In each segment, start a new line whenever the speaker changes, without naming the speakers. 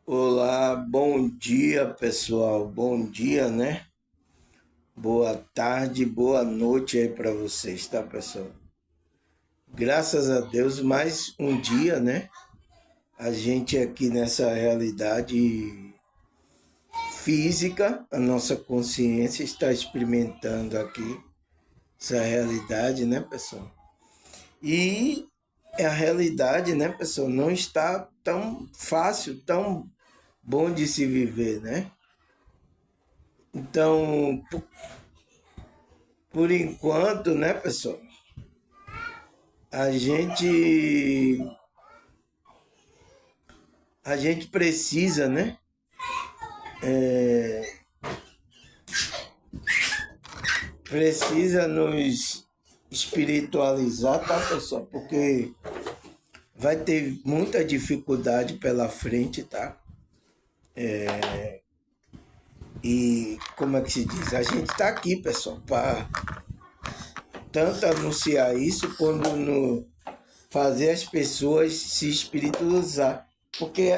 Olá, bom dia pessoal, bom dia, né? Boa tarde, boa noite aí para vocês, tá pessoal? Graças a Deus, mais um dia, né? A gente aqui nessa realidade física, a nossa consciência está experimentando aqui essa realidade, né, pessoal? E a realidade, né, pessoal, não está tão fácil, tão bom de se viver, né? Então, por enquanto, né, pessoal, a gente a gente precisa, né, precisa nos espiritualizar, tá, pessoal? Porque vai ter muita dificuldade pela frente, tá? E como é que se diz? A gente tá aqui, pessoal, para tanto anunciar isso quanto no fazer as pessoas se espiritualizar, porque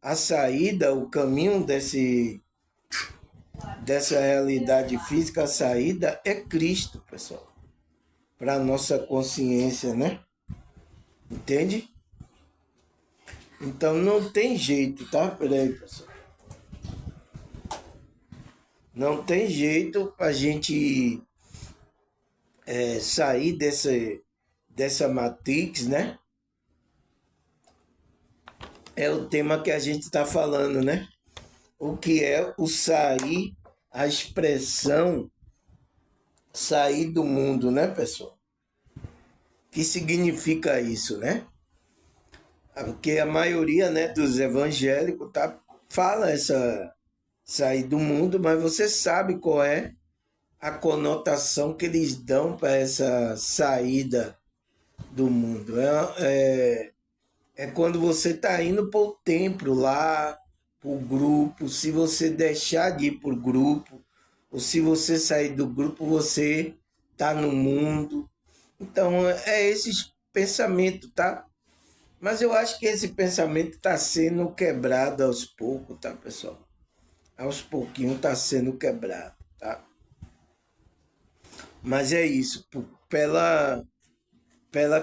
a saída, o caminho dessa realidade física, a saída é Cristo, pessoal, para a nossa consciência, né? Entende? Então não tem jeito, tá? Peraí, pessoal. Não tem jeito para a gente sair dessa matrix, né? É o tema que a gente está falando, né? O que é o sair, a expressão sair do mundo, né, pessoal? O que significa isso, né? Porque a maioria, né, dos evangélicos fala essa sair do mundo, mas você sabe qual é a conotação que eles dão para essa saída do mundo. É quando você está indo para o templo lá, para o grupo. Se você deixar de ir para o grupo, ou se você sair do grupo, você está no mundo. Então, é esse pensamento, tá? Mas eu acho que esse pensamento está sendo quebrado aos poucos, tá, pessoal? Aos pouquinhos está sendo quebrado, tá? Mas é isso, pela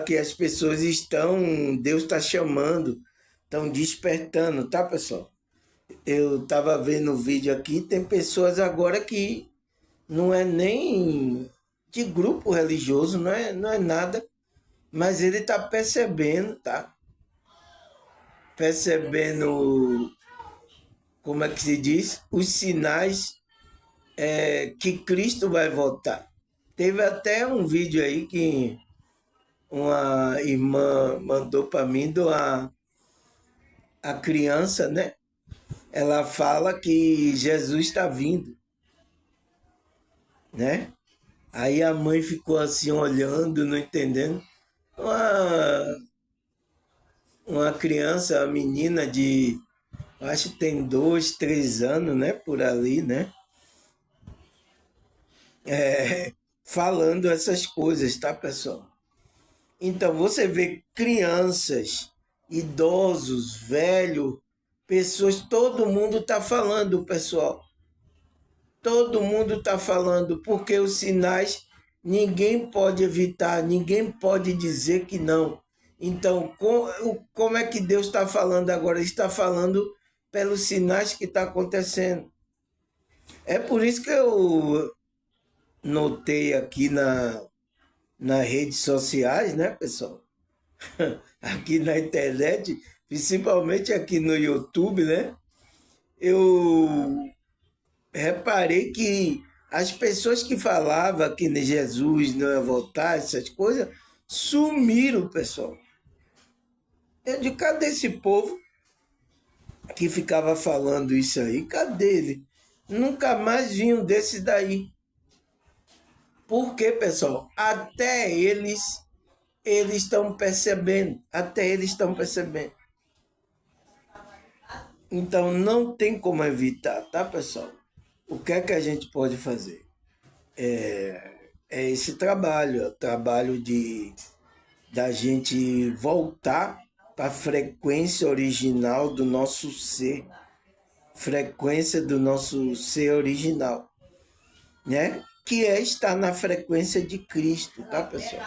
que as pessoas estão, Deus está chamando, estão despertando, tá, pessoal? Eu estava vendo o vídeo aqui, tem pessoas agora que não é nem de grupo religioso, não é nada, mas ele está percebendo, tá? Percebendo, como é que se diz? Os sinais que Cristo vai voltar. Teve até um vídeo aí que uma irmã mandou para mim a criança, né? Ela fala que Jesus está vindo, né? Aí a mãe ficou assim olhando, não entendendo. Uma criança, uma menina de, acho que tem 2, 3 anos, né? Por ali, né? Falando essas coisas, tá, pessoal? Então você vê crianças, idosos, velhos, pessoas, todo mundo está falando, pessoal. Todo mundo está falando, porque os sinais ninguém pode evitar, ninguém pode dizer que não. Então, como é que Deus está falando agora? Ele está falando pelos sinais que está acontecendo. É por isso que eu notei aqui nas redes sociais, né, pessoal? Aqui na internet, principalmente aqui no YouTube, né? Eu reparei que as pessoas que falavam que Jesus não ia voltar, essas coisas, sumiram, pessoal. Eu digo, cadê esse povo que ficava falando isso aí? Cadê ele? Nunca mais vi um desse daí. Por quê, pessoal? Até eles estão percebendo. Até eles estão percebendo. Então não tem como evitar, tá, pessoal? O que é que a gente pode fazer? É esse trabalho, é o trabalho da gente voltar, para a frequência original do nosso ser, frequência do nosso ser original, né? Que é estar na frequência de Cristo, tá, pessoal?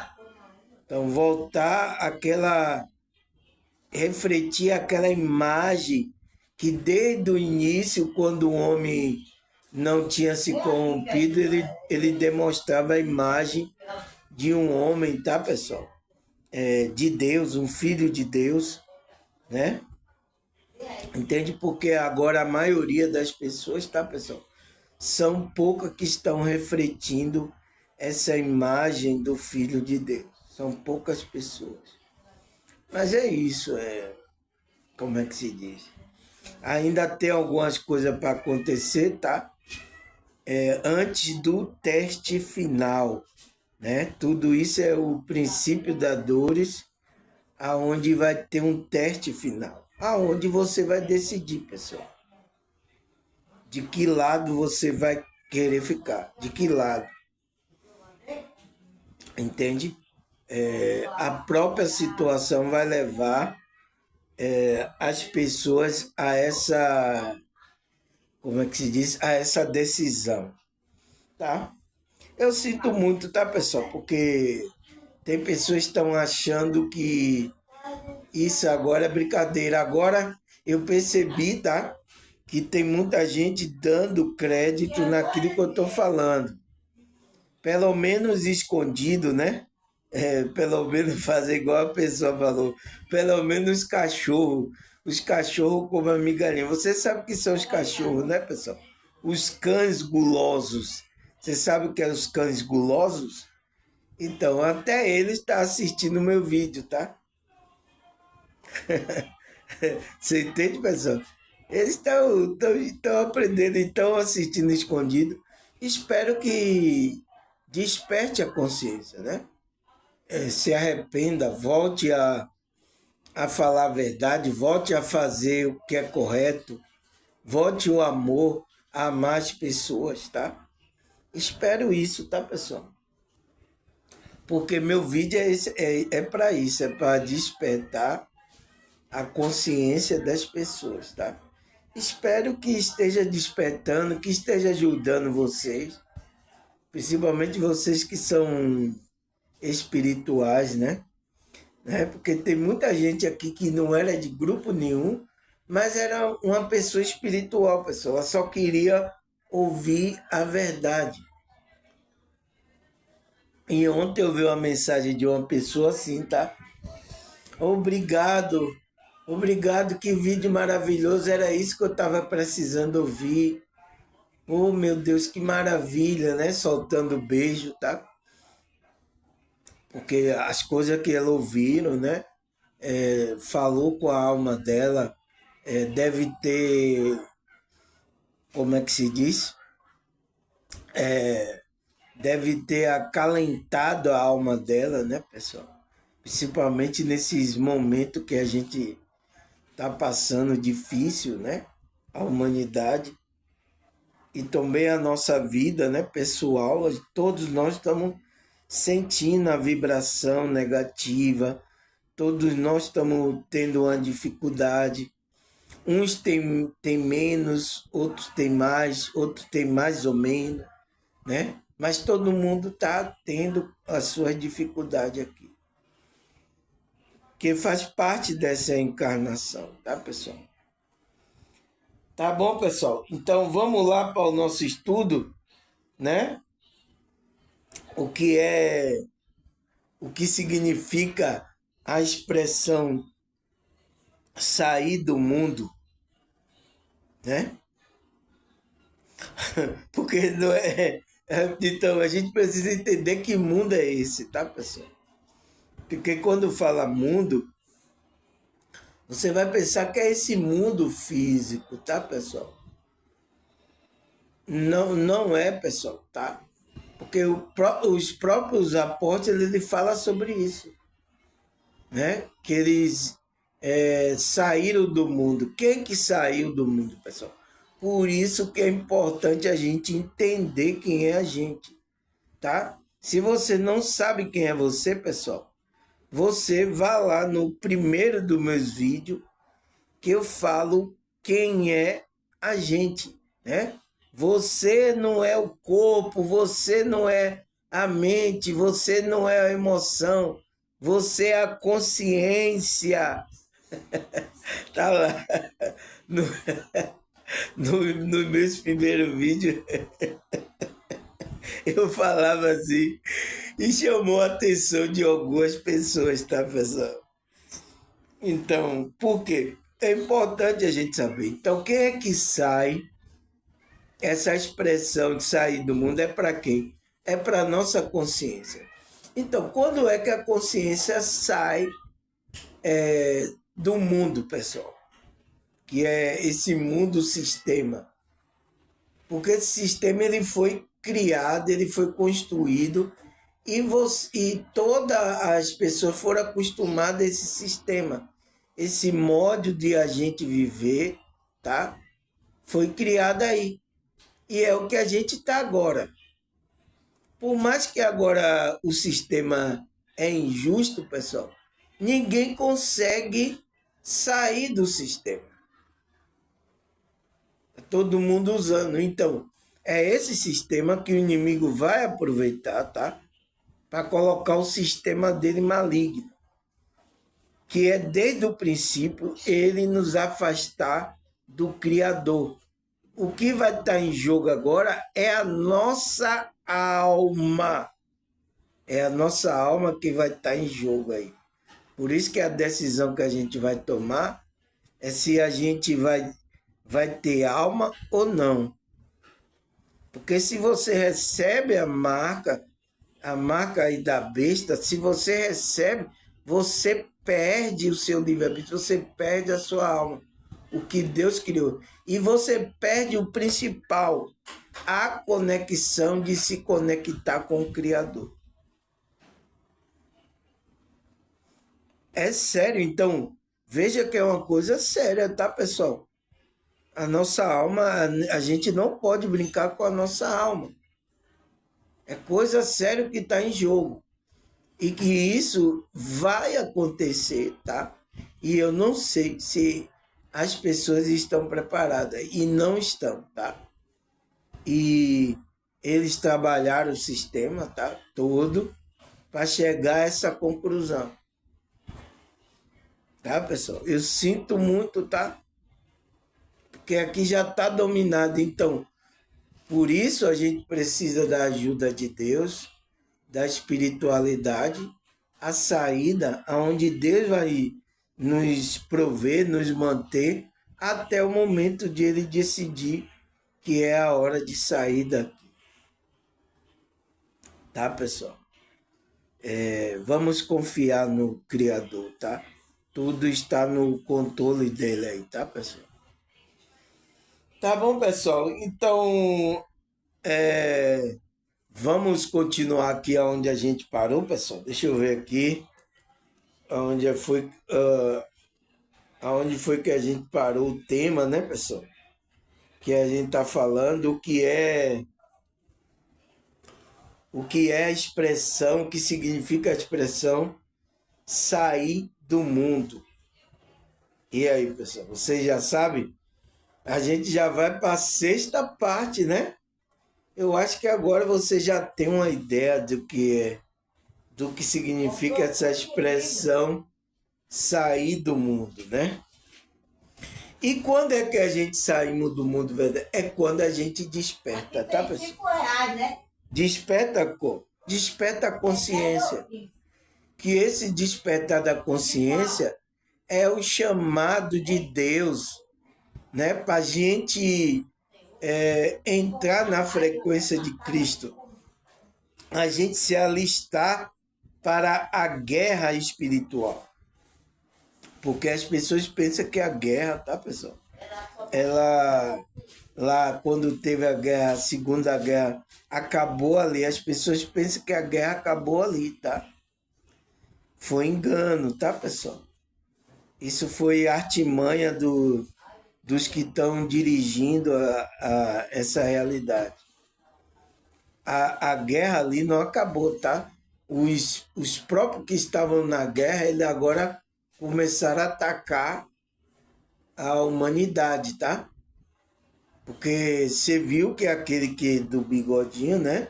Então, voltar refletir aquela imagem que desde o início, quando o homem não tinha se corrompido, ele demonstrava a imagem de um homem, tá, pessoal? De Deus, um filho de Deus, né? Entende? Porque agora a maioria das pessoas, tá, pessoal? São poucas que estão refletindo essa imagem do filho de Deus. São poucas pessoas. Mas é isso, como é que se diz? Ainda tem algumas coisas para acontecer, tá? Antes do teste final, né? Tudo isso é o princípio das dores, aonde vai ter um teste final, aonde você vai decidir, pessoal, de que lado você vai querer ficar, de que lado, entende? A própria situação vai levar as pessoas a essa, como é que se diz, a essa decisão, tá? Eu sinto muito, tá, pessoal? Porque tem pessoas que estão achando que isso agora é brincadeira. Agora eu percebi, tá? Que tem muita gente dando crédito naquilo que eu estou falando. Pelo menos escondido, né? Pelo menos fazer igual a pessoa falou. Pelo menos cachorro. Os cachorros comem a migalhinha. Você sabe o que são os cachorros, né, pessoal? Os cães gulosos. Você sabe o que são os cães gulosos? Então, até ele está assistindo o meu vídeo, tá? Você entende, pessoal? Eles estão aprendendo, estão assistindo escondido. Espero que desperte a consciência, né? Se arrependa, volte a falar a verdade, volte a fazer o que é correto, volte o amor a amar as pessoas, tá? Espero isso, tá, pessoal? Porque meu vídeo é para isso, é para despertar a consciência das pessoas, tá? Espero que esteja despertando, que esteja ajudando vocês, principalmente vocês que são espirituais, né? Porque tem muita gente aqui que não era de grupo nenhum, mas era uma pessoa espiritual, pessoal. Ela só queria ouvir a verdade. E ontem eu vi uma mensagem de uma pessoa assim, tá? Obrigado, obrigado, que vídeo maravilhoso, era isso que eu estava precisando ouvir. Oh, meu Deus, que maravilha, né? Soltando beijo, tá? Porque as coisas que ela ouviram, né? Falou com a alma dela, deve ter, como é que se diz? Deve ter acalentado a alma dela, né, pessoal? Principalmente nesses momentos que a gente está passando difícil, né? A humanidade e também a nossa vida, né, pessoal, todos nós estamos sentindo a vibração negativa, todos nós estamos tendo uma dificuldade. Uns têm menos, outros têm mais ou menos, né? Mas todo mundo está tendo as suas dificuldades aqui. Que faz parte dessa encarnação, tá, pessoal? Tá bom, pessoal? Então vamos lá para o nosso estudo, né? O que significa a expressão sair do mundo, né? Porque não então a gente precisa entender que mundo é esse, tá, pessoal? Porque quando fala mundo, você vai pensar que é esse mundo físico, tá, pessoal? Não, não é, pessoal, tá? Porque os próprios apóstolos ele fala sobre isso, né? Que eles saíram do mundo. Quem que saiu do mundo, pessoal? Por isso que é importante a gente entender quem é a gente, tá? Se você não sabe quem é você, pessoal, você vá lá no primeiro dos meus vídeos, que eu falo quem é a gente, né? Você não é o corpo, você não é a mente, você não é a emoção, você é a consciência. Tá lá no, no meus primeiros vídeos, eu falava assim, e chamou a atenção de algumas pessoas, tá, pessoal? Então, por quê? É importante a gente saber. Então, quem é que sai? Essa expressão de sair do mundo é para quem? É para a nossa consciência. Então, quando é que a consciência sai do mundo, pessoal? Que é esse mundo sistema. Porque esse sistema ele foi criado, ele foi construído e todas as pessoas foram acostumadas a esse sistema. Esse modo de a gente viver, tá? Foi criado aí. E é o que a gente está agora. Por mais que agora o sistema é injusto, pessoal, ninguém consegue sair do sistema. Todo mundo usando. Então, é esse sistema que o inimigo vai aproveitar, tá? Para colocar o sistema dele maligno, que é desde o princípio ele nos afastar do Criador. O que vai estar em jogo agora é a nossa alma. É a nossa alma que vai estar em jogo aí. Por isso que a decisão que a gente vai tomar é se a gente vai ter alma ou não. Porque se você recebe a marca aí da besta, se você recebe, você perde o seu livre-arbítrio, você perde a sua alma, o que Deus criou. E você perde o principal, a conexão de se conectar com o Criador. É sério, então, veja que é uma coisa séria, tá, pessoal? A nossa alma, a gente não pode brincar com a nossa alma. É coisa séria que está em jogo. E que isso vai acontecer, tá? E eu não sei se as pessoas estão preparadas. E não estão, tá? E eles trabalharam o sistema, tá? Todo para chegar a essa conclusão. Tá, pessoal? Eu sinto muito, tá? Porque aqui já está dominado. Então, por isso a gente precisa da ajuda de Deus, da espiritualidade, a saída aonde Deus vai nos prover, nos manter, até o momento de ele decidir que é a hora de sair daqui. Tá, pessoal? Vamos confiar no Criador, tá? Tudo está no controle dele aí, tá, pessoal? Tá bom, pessoal? Então, vamos continuar aqui onde a gente parou, pessoal. Deixa eu ver aqui aonde foi que a gente parou o tema, né, pessoal? Que a gente está falando o que é a expressão, o que significa a expressão sair do mundo. E aí, pessoal, vocês já sabem? A gente já vai para a sexta parte, né? Eu acho que agora você já tem uma ideia do que significa essa expressão sair do mundo, né? E quando é que a gente saímos do mundo verdade? É quando a gente desperta, tá, pessoal? R$ 5, né? Desperta como? Desperta a consciência. Que esse despertar da consciência é o chamado de Deus, né? Para a gente entrar na frequência de Cristo. A gente se alistar para a guerra espiritual. Porque as pessoas pensam que a guerra, tá, pessoal? Ela, lá quando teve a guerra, a Segunda Guerra, acabou ali. As pessoas pensam que a guerra acabou ali, tá? Foi engano, tá, pessoal? Isso foi artimanha dos que estão dirigindo essa realidade. A guerra ali não acabou, tá? os próprios que estavam na guerra, eles agora começaram a atacar a humanidade, tá? Porque você viu que aquele que do bigodinho, né?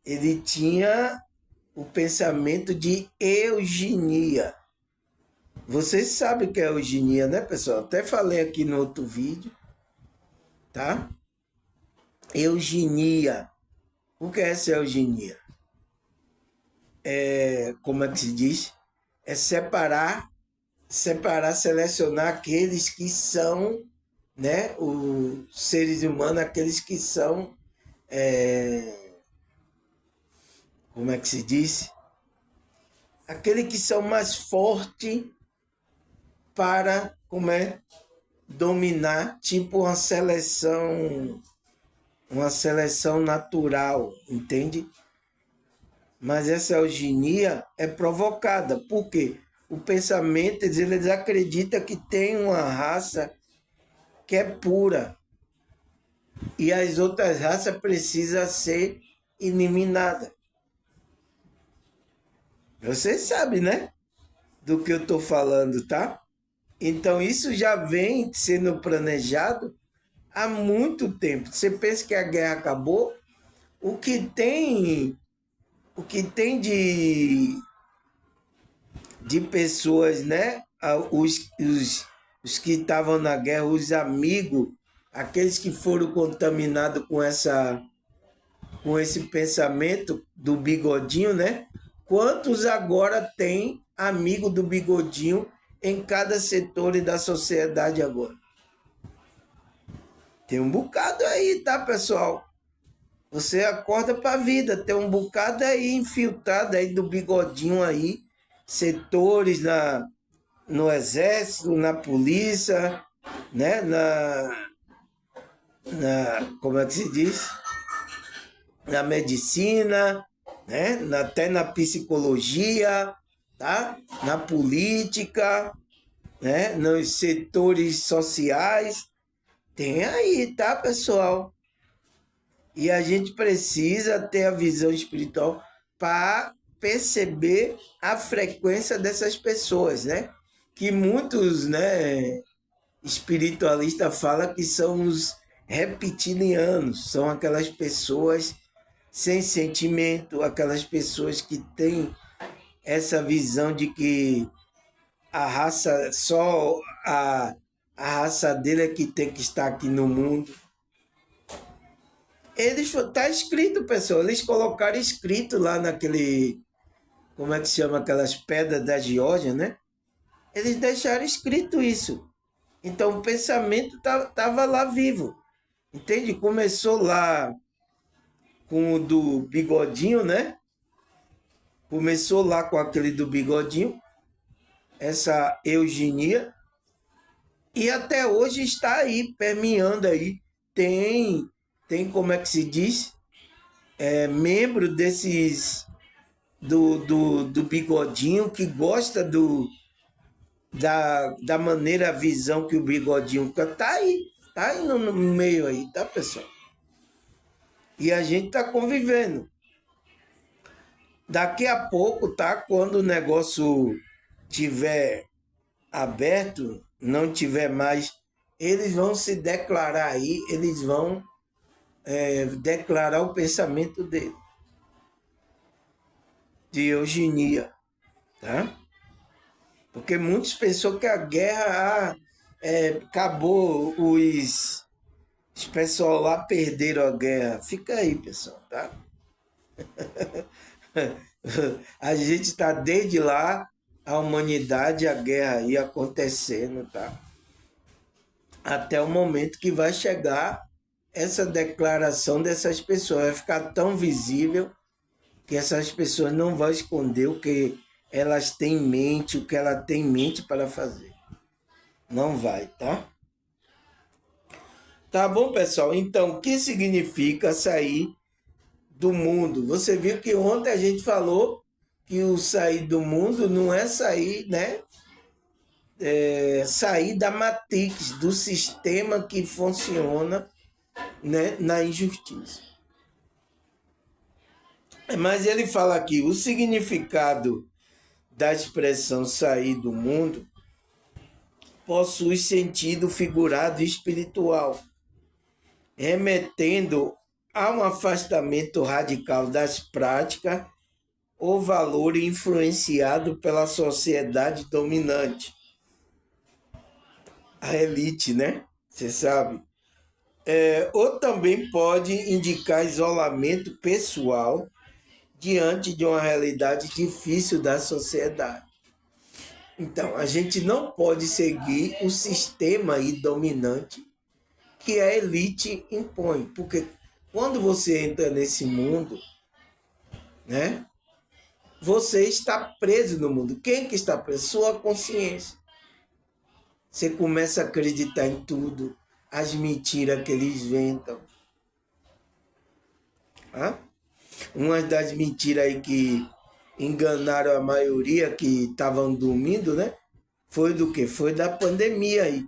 Ele tinha o pensamento de eugenia. Vocês sabem o que é eugenia, né, pessoal? Até falei aqui no outro vídeo, tá? Eugenia. O que é essa eugenia? Como é que se diz? É separar, selecionar aqueles que são, né, os seres humanos, aqueles que são, como é que se diz? Aqueles que são mais fortes para, dominar, tipo uma seleção natural, entende? Mas essa eugenia é provocada, porque o pensamento, eles acreditam que tem uma raça que é pura e as outras raças precisam ser eliminadas. Você sabe, né? Do que eu estou falando, tá? Então isso já vem sendo planejado há muito tempo. Você pensa que a guerra acabou? O que tem, o que tem de pessoas, né? Os que estavam na guerra, os amigos, aqueles que foram contaminados com esse pensamento do bigodinho, né? Quantos agora tem amigo do bigodinho em cada setor da sociedade agora? Tem um bocado aí, tá, pessoal? Você acorda para a vida, tem um bocado aí infiltrado aí do bigodinho aí, setores no exército, na polícia, né? Como é que se diz? Na medicina, né? Até na psicologia, tá? Na política, né? Nos setores sociais. Tem aí, tá, pessoal? E a gente precisa ter a visão espiritual para perceber a frequência dessas pessoas, né? Que muitos, né, espiritualistas falam que são os reptilianos, são aquelas pessoas sem sentimento, aquelas pessoas que têm essa visão de que a raça, só a raça dele é que tem que estar aqui no mundo. Eles, tá escrito, pessoal, eles colocaram escrito lá naquele, como é que se chama, aquelas pedras da Geórgia, né? Eles deixaram escrito isso. Então o pensamento estava lá vivo, entende? Começou lá com o do bigodinho, né? Começou lá com aquele do bigodinho, essa eugenia, e até hoje está aí, permeando aí. Tem como é que se diz? Membro desses do bigodinho que gosta da maneira, a visão que o bigodinho tá aí no meio aí, tá, pessoal? E a gente tá convivendo. Daqui a pouco, tá? Quando o negócio tiver aberto, não tiver mais, eles vão se declarar aí, eles vão declarar o pensamento dele, de eugenia, tá? Porque muitos pensam que a guerra acabou, os pessoal lá perderam a guerra. Fica aí, pessoal, tá? A gente está desde lá, a humanidade, a guerra aí acontecendo, tá? Até o momento que vai chegar essa declaração dessas pessoas. Vai ficar tão visível que essas pessoas não vão esconder o que elas têm em mente, o que ela tem em mente para fazer. Não vai, tá? Tá bom, pessoal? Então, o que significa sair do mundo? Você viu que ontem a gente falou que o sair do mundo não é sair, né? Sair da matrix, do sistema que funciona, né, na injustiça. Mas ele fala aqui, o significado da expressão sair do mundo possui sentido figurado e espiritual, remetendo a um afastamento radical das práticas ou valor influenciado pela sociedade dominante, a elite, né? Você sabe. Ou também pode indicar isolamento pessoal diante de uma realidade difícil da sociedade. Então, a gente não pode seguir o sistema aí dominante que a elite impõe, porque quando você entra nesse mundo, né, você está preso no mundo. Quem que está preso? Sua consciência. Você começa a acreditar em tudo, as mentiras que eles inventam. Hã? Uma das mentiras aí que enganaram a maioria que estavam dormindo, né? Foi do quê? Foi da pandemia aí.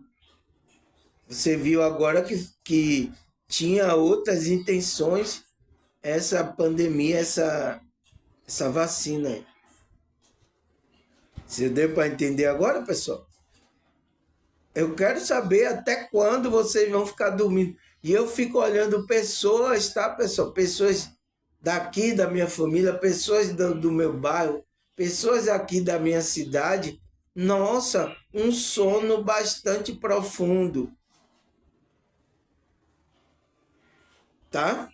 Você viu agora que tinha outras intenções essa pandemia, essa vacina aí. Você deu para entender agora, pessoal? Eu quero saber até quando vocês vão ficar dormindo. E eu fico olhando pessoas, tá, pessoal? Pessoas daqui da minha família, pessoas do meu bairro, pessoas aqui da minha cidade. Nossa, um sono bastante profundo, tá?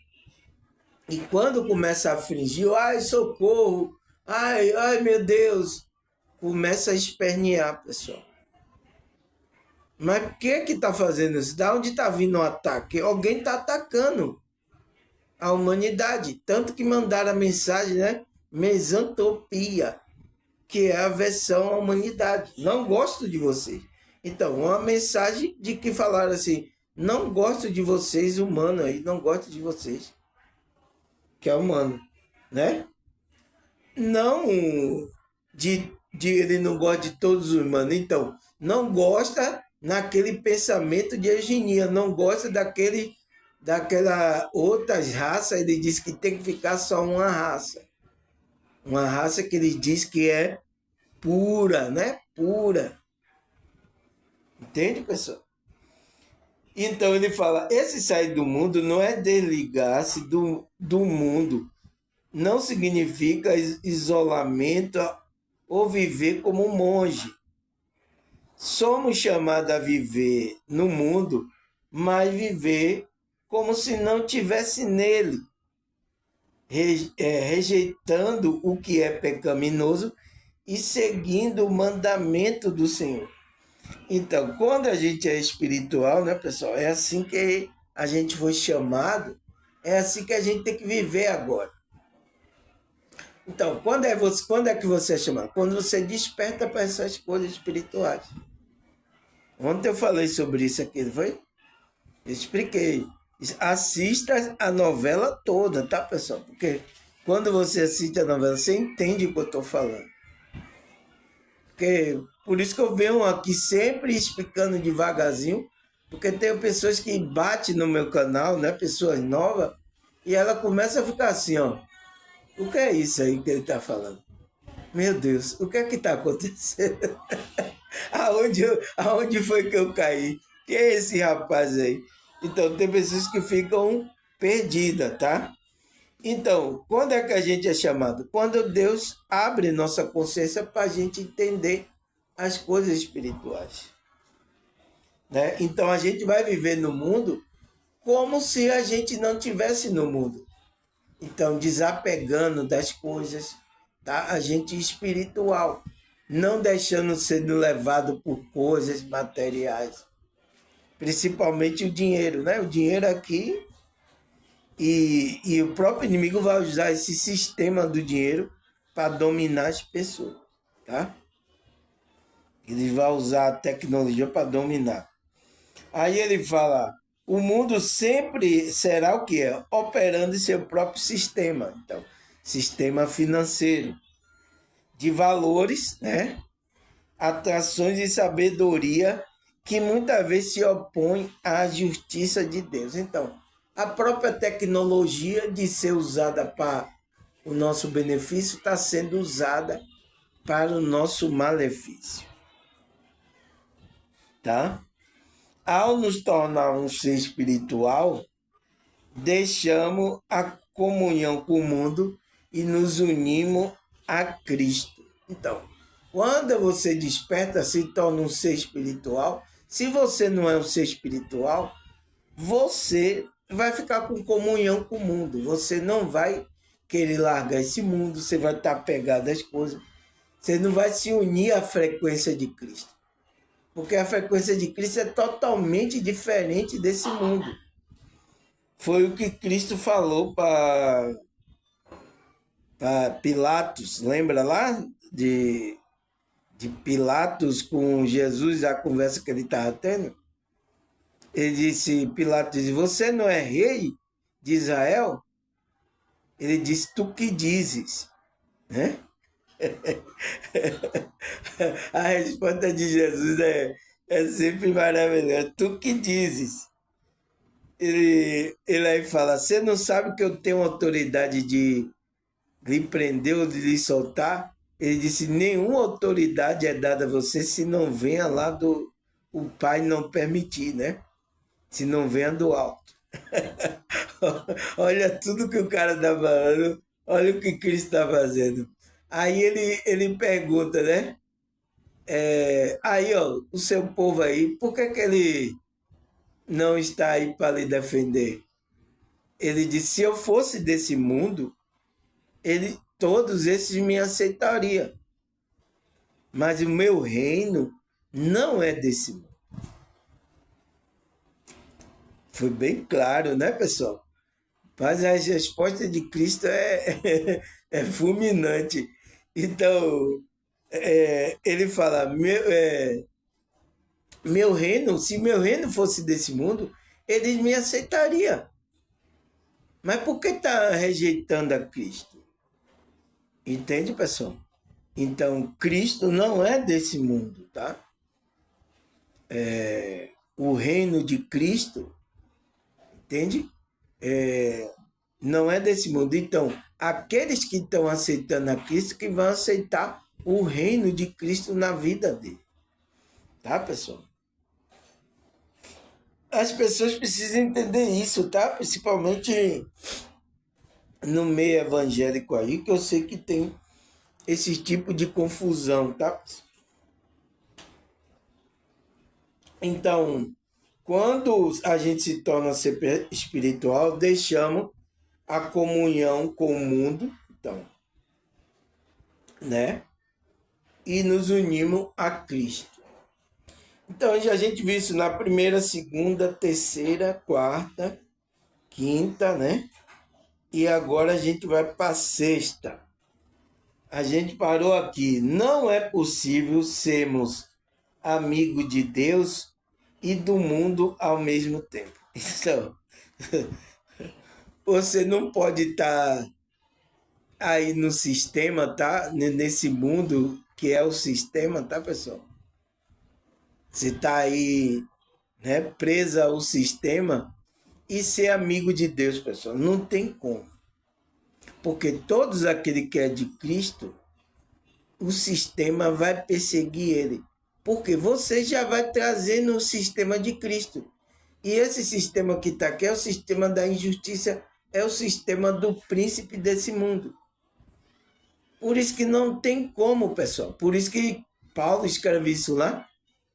E quando começa a fringir, ai, socorro, ai, meu Deus, começa a espernear, pessoal. Mas por que está fazendo isso? Da onde está vindo o ataque? Alguém está atacando a humanidade. Tanto que mandaram a mensagem, né? Mesantropia, que é a versão à humanidade. Não gosto de vocês. Então, uma mensagem de que falaram assim, não gosto de vocês, humano aí, não gosto de vocês, que é humano, né? Não de ele não gosta de todos os humanos. Então, não gosta naquele pensamento de eugenia, não gosta daquela outras raças, ele diz que tem que ficar só uma raça. Uma raça que ele diz que é pura, né? Pura. Entende, pessoal? Então ele fala, esse sair do mundo não é desligar-se do mundo. Não significa isolamento ou viver como um monge. Somos chamados a viver no mundo, mas viver como se não tivesse nele, rejeitando o que é pecaminoso e seguindo o mandamento do Senhor. Então, quando a gente é espiritual, né, pessoal, é assim que a gente foi chamado, é assim que a gente tem que viver agora. Então, quando é que você é chamado? Quando você desperta para essas coisas espirituais. Ontem eu falei sobre isso aqui, não foi? Eu expliquei. Assista a novela toda, tá, pessoal? Porque quando você assiste a novela, você entende o que eu estou falando. Porque, por isso que eu venho aqui sempre explicando devagarzinho, porque tem pessoas que batem no meu canal, né? Pessoas novas, e ela começa a ficar assim, ó. O que é isso aí que ele está falando? Meu Deus, o que é que está acontecendo? Aonde foi que eu caí? Quem é esse rapaz aí? Então, tem pessoas que ficam perdidas, tá? Então, quando é que a gente é chamado? Quando Deus abre nossa consciência para a gente entender as coisas espirituais, né? Então, a gente vai viver no mundo como se a gente não tivesse no mundo. Então, desapegando das coisas, tá? A gente espiritual, não deixando sendo levado por coisas materiais, principalmente o dinheiro, né? O dinheiro aqui e o próprio inimigo vai usar esse sistema do dinheiro para dominar as pessoas, tá? Ele vai usar a tecnologia para dominar. Aí ele fala, o mundo sempre será o que é? Operando em seu próprio sistema. Então, sistema financeiro, de valores, né? Atrações e sabedoria que muitas vezes se opõem à justiça de Deus. Então, a própria tecnologia de ser usada para o nosso benefício está sendo usada para o nosso malefício, tá? Ao nos tornar um ser espiritual, deixamos a comunhão com o mundo e nos unimos a Cristo. Então, quando você desperta, se torna um ser espiritual. Se você não é um ser espiritual, você vai ficar com comunhão com o mundo. Você não vai querer largar esse mundo, você vai estar pegado às coisas. Você não vai se unir à frequência de Cristo. Porque a frequência de Cristo é totalmente diferente desse mundo. Foi o que Cristo falou para Pilatos. Lembra lá de Pilatos com Jesus, a conversa que ele estava tendo? Ele disse, Pilatos disse, você não é rei de Israel? Ele disse, tu que dizes, né? A resposta de Jesus é sempre maravilhosa. Tu que dizes. Ele aí fala, você não sabe que eu tenho autoridade de lhe prender ou de lhe soltar? Ele disse, nenhuma autoridade é dada a você se não venha lá do o Pai não permitir, né? Se não venha do alto. Olha tudo que o cara está falando, olha o que Cristo está fazendo. Aí ele pergunta, né? Aí, ó, o seu povo aí, por que ele não está aí para lhe defender? Ele disse, se eu fosse desse mundo, todos esses me aceitariam. Mas o meu reino não é desse mundo. Foi bem claro, né, pessoal? Mas a resposta de Cristo é fulminante. Então, ele fala, meu reino, se meu reino fosse desse mundo, eles me aceitariam. Mas por que está rejeitando a Cristo? Entende, pessoal? Então, Cristo não é desse mundo, tá? O reino de Cristo, entende? Não é desse mundo. Então, aqueles que estão aceitando a Cristo que vão aceitar o reino de Cristo na vida dele. Tá, pessoal? As pessoas precisam entender isso, tá? Principalmente no meio evangélico aí, que eu sei que tem esse tipo de confusão, tá? Então, quando a gente se torna ser espiritual, deixamos a comunhão com o mundo, então, né? E nos unimos a Cristo. Então, a gente viu isso na primeira, segunda, terceira, quarta, quinta, né? E agora a gente vai para a sexta. A gente parou aqui. Não é possível sermos amigos de Deus e do mundo ao mesmo tempo. Então, você não pode estar aí no sistema, tá? Nesse mundo que é o sistema, tá, pessoal? Você está aí, né, presa ao sistema e ser amigo de Deus, pessoal. Não tem como. Porque todos aqueles que é de Cristo, o sistema vai perseguir ele. Porque você já vai trazendo o sistema de Cristo. E esse sistema que está aqui é o sistema da injustiça, é o sistema do príncipe desse mundo. Por isso que não tem como, pessoal. Por isso que Paulo escreve isso lá.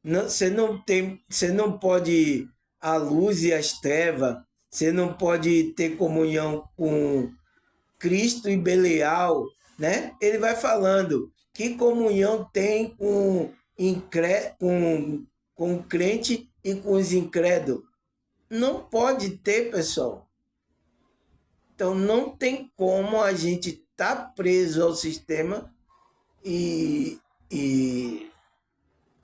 Você não pode ir à luz e às trevas. Você não pode ter comunhão com Cristo e Belial, né? Ele vai falando que comunhão tem com o crente e com os incrédulos. Não pode ter, pessoal. Então não tem como a gente estar preso ao sistema e, e,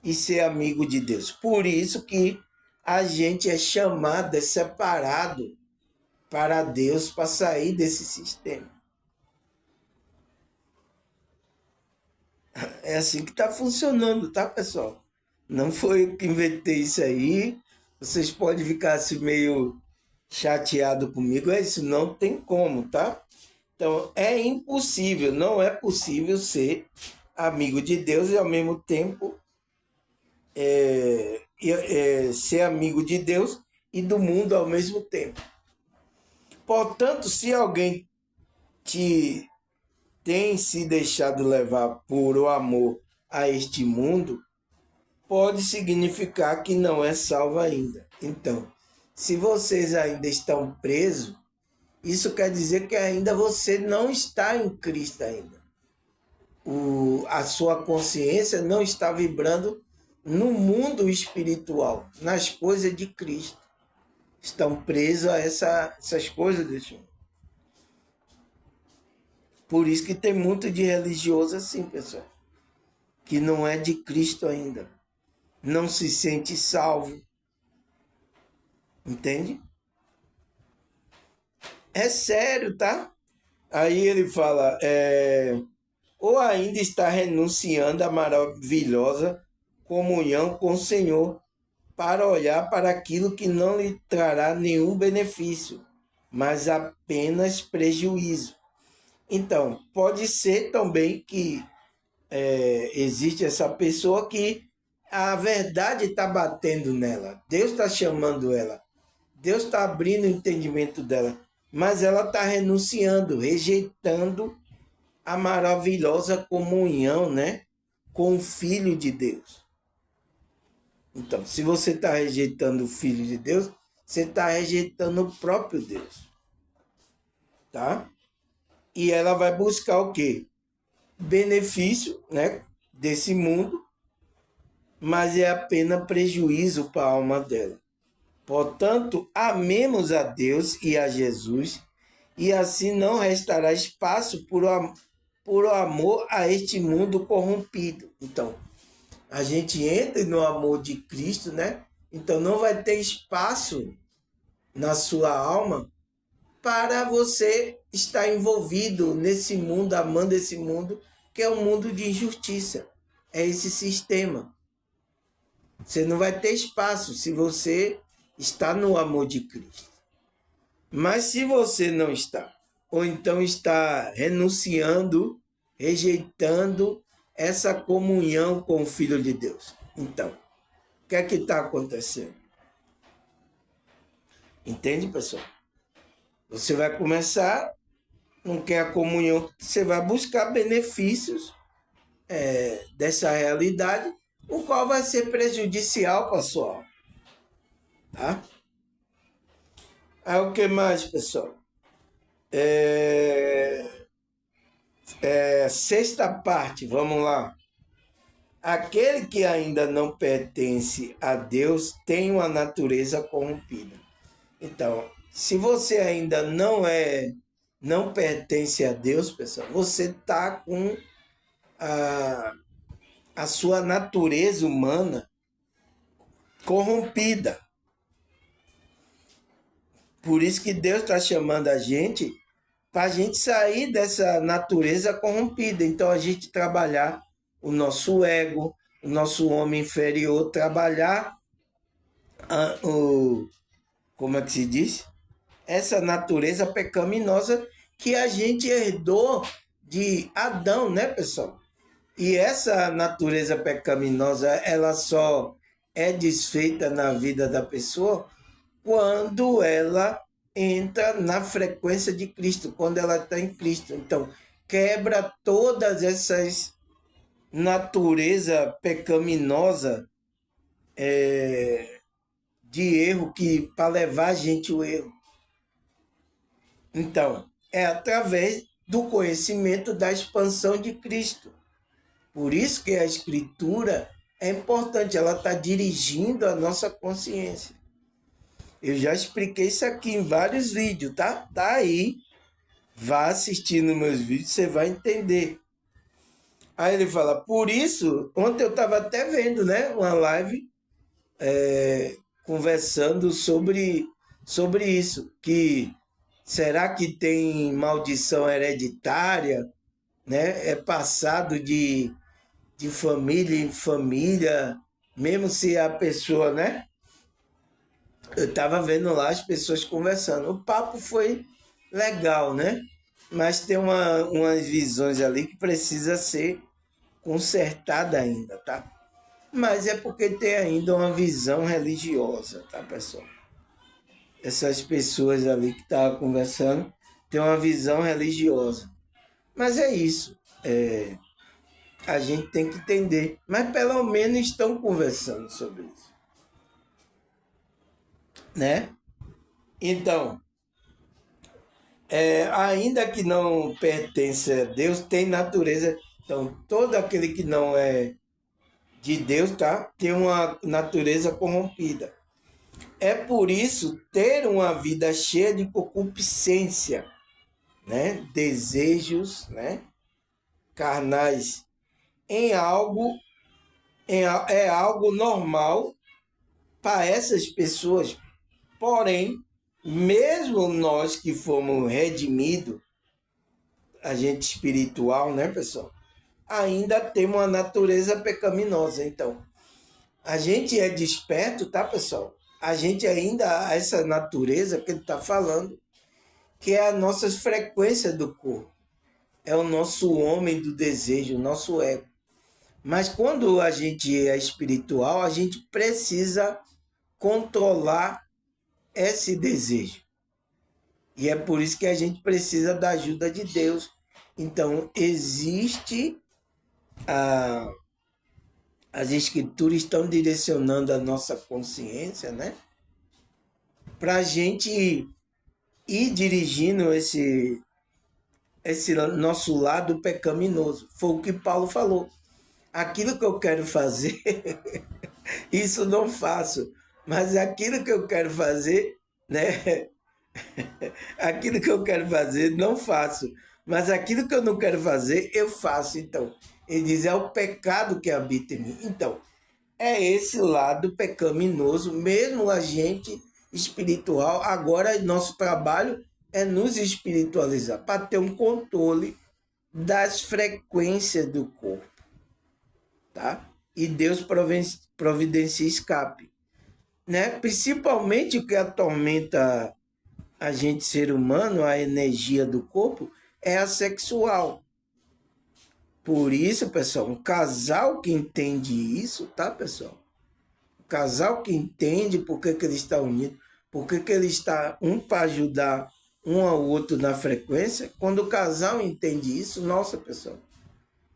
e ser amigo de Deus. Por isso que a gente é chamado, é separado para Deus, para sair desse sistema. É assim que está funcionando, tá, pessoal? Não foi eu que inventei isso aí. Vocês podem ficar assim meio chateado comigo. É isso, não tem como, tá? Então, é impossível, não é possível ser amigo de Deus e, ao mesmo tempo, ser amigo de Deus e do mundo ao mesmo tempo. Portanto, se alguém te tem se deixado levar por o amor a este mundo, pode significar que não é salvo ainda. Então, se vocês ainda estão presos, isso quer dizer que ainda você não está em Cristo ainda. A sua consciência não está vibrando no mundo espiritual, nas coisas de Cristo. Estão presos a essas coisas desse mundo. Por isso que tem muito de religioso assim, pessoal, que não é de Cristo ainda. Não se sente salvo. Entende? É sério, tá? Aí ele fala, ou ainda está renunciando à maravilhosa comunhão com o Senhor para olhar para aquilo que não lhe trará nenhum benefício, mas apenas prejuízo. Então, pode ser também que existe essa pessoa que a verdade está batendo nela, Deus está chamando ela, Deus está abrindo o entendimento dela, mas ela está renunciando, rejeitando a maravilhosa comunhão, né, com o Filho de Deus. Então, se você está rejeitando o Filho de Deus, você está rejeitando o próprio Deus. Tá? E ela vai buscar o quê? Benefício, né, desse mundo, mas é apenas prejuízo para a alma dela. Portanto, amemos a Deus e a Jesus, e assim não restará espaço por amor a este mundo corrompido. Então, a gente entra no amor de Cristo, né? Então não vai ter espaço na sua alma para você estar envolvido nesse mundo, amando esse mundo, que é um mundo de injustiça. É esse sistema. Você não vai ter espaço se você está no amor de Cristo. Mas se você não está, ou então está renunciando, rejeitando essa comunhão com o Filho de Deus. Então, o que é que está acontecendo? Entende, pessoal? Você vai começar, não quer a comunhão, você vai buscar benefícios dessa realidade, o qual vai ser prejudicial para a sua alma. Tá? Aí o que mais, pessoal? Sexta parte, vamos lá. Aquele que ainda não pertence a Deus tem uma natureza corrompida. Então, se você ainda não pertence a Deus, pessoal, você está com a sua natureza humana corrompida. Por isso que Deus está chamando a gente para a gente sair dessa natureza corrompida. Então, a gente trabalhar o nosso ego, o nosso homem inferior, trabalhar como é que se diz? Essa natureza pecaminosa que a gente herdou de Adão, né, pessoal? E essa natureza pecaminosa, ela só é desfeita na vida da pessoa quando ela entra na frequência de Cristo, quando ela está em Cristo. Então, quebra todas essas natureza pecaminosa de erro que para levar a gente ao erro. Então, é através do conhecimento da expansão de Cristo. Por isso que a Escritura é importante, ela está dirigindo a nossa consciência. Eu já expliquei isso aqui em vários vídeos, tá? Tá aí. Vá assistindo meus vídeos, você vai entender. Aí ele fala, por isso, ontem eu estava até vendo, né, uma live conversando sobre isso, que será que tem maldição hereditária, né? É passado de família em família, mesmo se a pessoa, né? Eu estava vendo lá as pessoas conversando. O papo foi legal, né? mas tem umas visões ali que precisa ser consertada ainda, tá? Mas é porque tem ainda uma visão religiosa, tá, pessoal? Essas pessoas ali que estavam conversando têm uma visão religiosa. Mas é isso. A gente tem que entender. Mas pelo menos estão conversando sobre isso, né? Então, ainda que não pertence a Deus, tem natureza. Então, todo aquele que não é de Deus, tá? Tem uma natureza corrompida. É por isso ter uma vida cheia de concupiscência, né? Desejos, né? Carnais em algo é algo normal para essas pessoas. Porém, mesmo nós que fomos redimidos, a gente espiritual, né, pessoal? Ainda temos uma natureza pecaminosa. Então, a gente é desperto, tá, pessoal? A gente ainda, essa natureza que ele está falando, que é as nossas frequências do corpo. É o nosso homem do desejo, o nosso ego. Mas quando a gente é espiritual, a gente precisa controlar esse desejo. E é por isso que a gente precisa da ajuda de Deus. Então, existe as escrituras estão direcionando a nossa consciência, né? Para a gente ir dirigindo esse nosso lado pecaminoso. Foi o que Paulo falou. Aquilo que eu quero fazer, isso não faço. Mas aquilo que eu quero fazer, né? Aquilo que eu quero fazer, não faço. Mas aquilo que eu não quero fazer, eu faço. Então, ele diz, é o pecado que habita em mim. Então, é esse lado pecaminoso, mesmo a gente espiritual. Agora, nosso trabalho é nos espiritualizar, para ter um controle das frequências do corpo, tá? E Deus providencia escape, né? Principalmente o que atormenta a gente, ser humano, a energia do corpo, é a sexual. Por isso, pessoal, um casal que entende isso, tá, pessoal? Um casal que entende por que ele está unido, por que ele está um para ajudar um ao outro na frequência. Quando o casal entende isso, nossa, pessoal,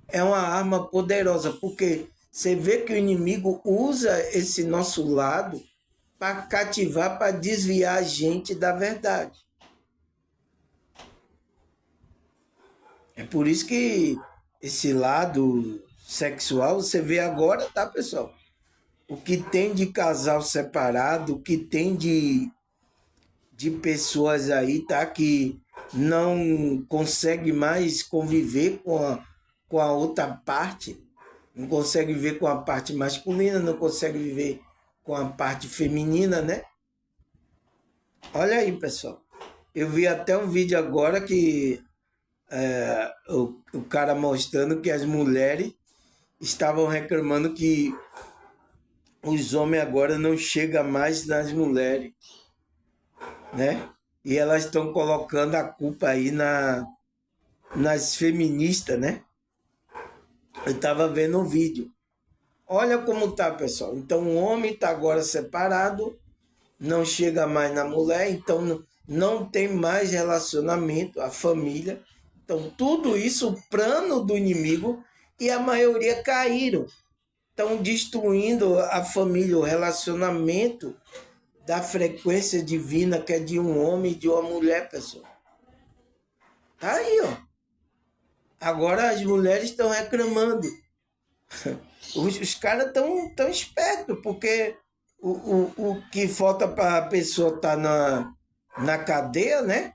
é uma arma poderosa, porque você vê que o inimigo usa esse nosso lado para cativar, para desviar a gente da verdade. É por isso que esse lado sexual, você vê agora, tá, pessoal? O que tem de casal separado, o que tem de pessoas aí, tá, que não consegue mais conviver com a outra parte, não consegue viver com a parte masculina, não consegue viver com a parte feminina, né? Olha aí, pessoal. Eu vi até um vídeo agora que o cara mostrando que as mulheres estavam reclamando que os homens agora não chegam mais nas mulheres, né? E elas estão colocando a culpa aí nas feministas, né? Eu estava vendo um vídeo. Olha como tá, pessoal. Então o homem está agora separado, não chega mais na mulher, então não tem mais relacionamento, a família. Então tudo isso, o plano do inimigo, e a maioria caíram. Estão destruindo a família, o relacionamento da frequência divina que é de um homem e de uma mulher, pessoal. Tá aí, ó. Agora as mulheres estão reclamando. Os caras estão tão espertos, porque o que falta para a pessoa estar na cadeia, né?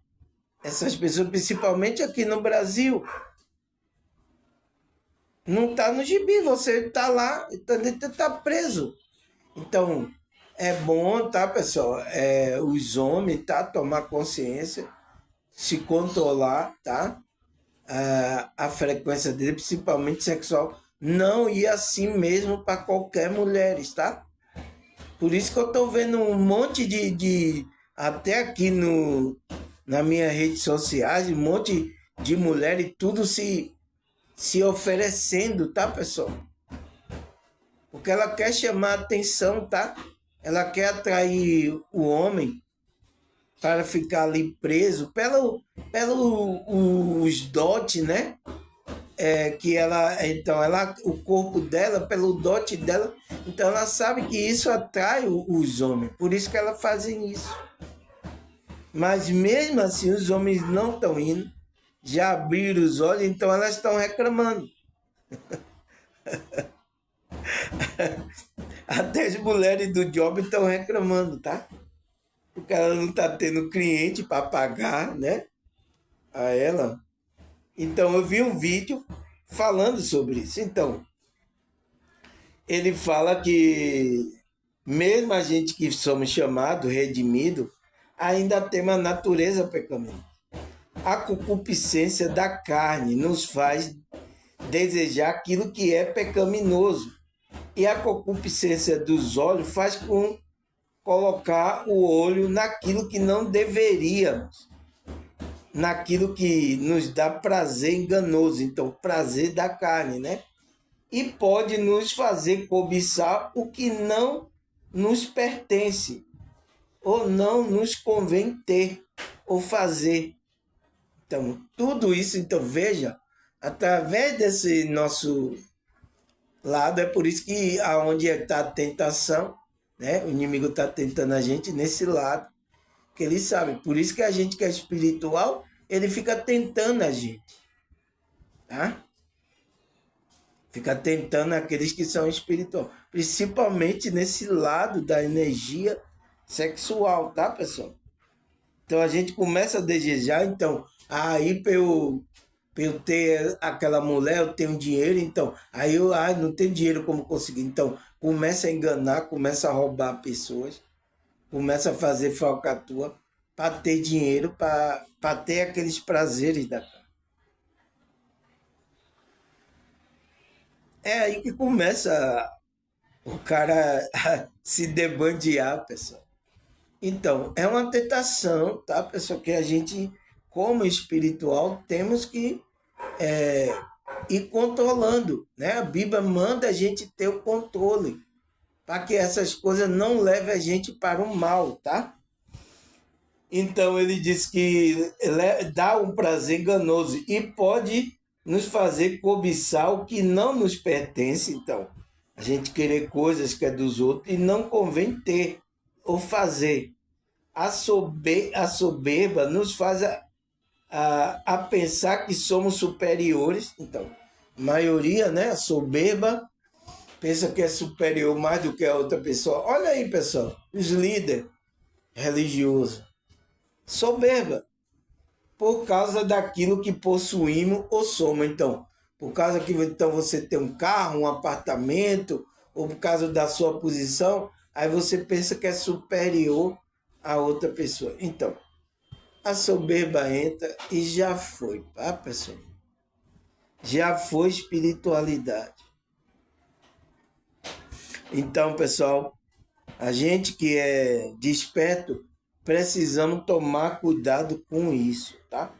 Essas pessoas, principalmente aqui no Brasil, não está no gibi, você está lá, está preso. Então, é bom, tá, pessoal? Os homens, tá? Tomar consciência, se controlar, tá? A frequência dele, principalmente sexual, não ir assim mesmo para qualquer mulher, tá? Por isso que eu tô vendo um monte até aqui nas minhas redes sociais, um monte de mulher e tudo se oferecendo, tá, pessoal? Porque ela quer chamar a atenção, tá? Ela quer atrair o homem para ficar ali preso pelos dotes, né? Que ela, então, o corpo dela, pelo dote dela, então ela sabe que isso atrai os homens, por isso que ela fazem isso. Mas mesmo assim, os homens não estão indo, já abriram os olhos, então elas estão reclamando. Até as mulheres do job estão reclamando, tá? Porque ela não está tendo cliente para pagar, né? A ela. Então eu vi um vídeo falando sobre isso. Então, ele fala que mesmo a gente que somos chamados, redimidos, ainda tem uma natureza pecaminosa. A concupiscência da carne nos faz desejar aquilo que é pecaminoso. E a concupiscência dos olhos faz com colocar o olho naquilo que não deveríamos, naquilo que nos dá prazer enganoso, então prazer da carne, né? E pode nos fazer cobiçar o que não nos pertence, ou não nos convém ter ou fazer. Então, tudo isso, então veja, através desse nosso lado, é por isso que aonde está a tentação, né? O inimigo está tentando a gente nesse lado, que ele sabe. Por isso que a gente que é espiritual, ele fica tentando a gente, tá? Fica tentando aqueles que são espirituais, principalmente nesse lado da energia sexual, tá, pessoal? Então a gente começa a desejar, então, aí para eu ter aquela mulher, eu tenho dinheiro, então, aí eu não tenho dinheiro como conseguir. Então, começa a enganar, começa a roubar pessoas, começa a fazer falcatrua para ter dinheiro, para ter aqueles prazeres da carne. É aí que começa o cara a se debandear, pessoal. Então, é uma tentação, tá, pessoal? Que a gente, como espiritual, temos que ir controlando, né? A Bíblia manda a gente ter o controle, para que essas coisas não levem a gente para o mal, tá? Então, ele diz que dá um prazer enganoso e pode nos fazer cobiçar o que não nos pertence, então. A gente querer coisas que é dos outros e não convém ter ou fazer. A soberba nos faz a pensar que somos superiores. Então, a maioria, né, a soberba, pensa que é superior mais do que a outra pessoa. Olha aí, pessoal, os líderes religiosos. Soberba, por causa daquilo que possuímos ou somos. Então, por causa que então, você tem um carro, um apartamento, ou por causa da sua posição, aí você pensa que é superior a outra pessoa. Então, a soberba entra e já foi, tá, pessoal? Já foi espiritualidade. Então, pessoal, a gente que é desperto, precisamos tomar cuidado com isso, tá?